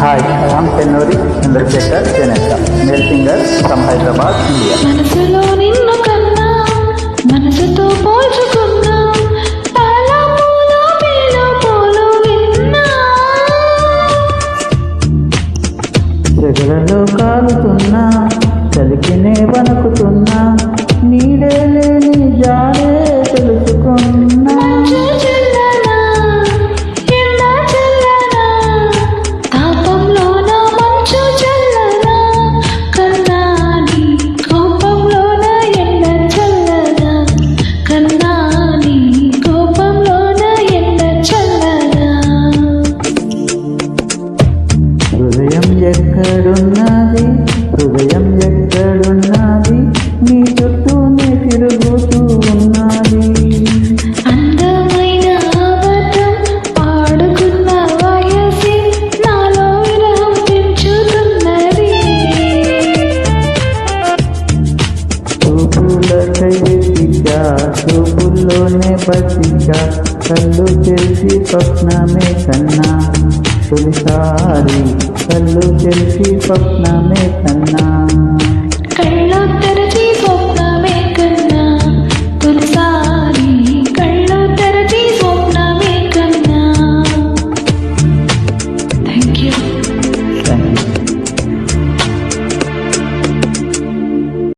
Hi, I am Tenori Chandrasekhar Chenetta, male singer from Hyderabad, India. మనసులో నిన్ను కన్నా మనసుతో పోల్చుకున్నా తాళముల మేళములు విన్నా జగలలో కాలుతున్నా చలికినే వణుకుతున్నా నీడే లేని జాడే తెలుసుకున్నా మంచు చల్లనా ఎండ చల్లనా తాపంలోన మంచు చల్లనా కన్నా నీ కోపంలోన ఎండ చల్లనా కన్నా నీ కోపంలోన ఎండ చల్లనా హృదయం ఎక్కడున్నది హృదయం ఎక్కడున్నది నీ చుట్టూనే తిరుగుతూ ఉన్నది అందమైన అబద్ధం ఆడుకున్న వయసి నాలో విరహం పెంచుతున్నది చూపులకై వెతికా చూపుల్లోనే బతికా కళ్ళు తెరిచి స్వప్నమే కన్నా తొలిసారి కళ్ళు తెరిచి స్వప్నమే కన్నా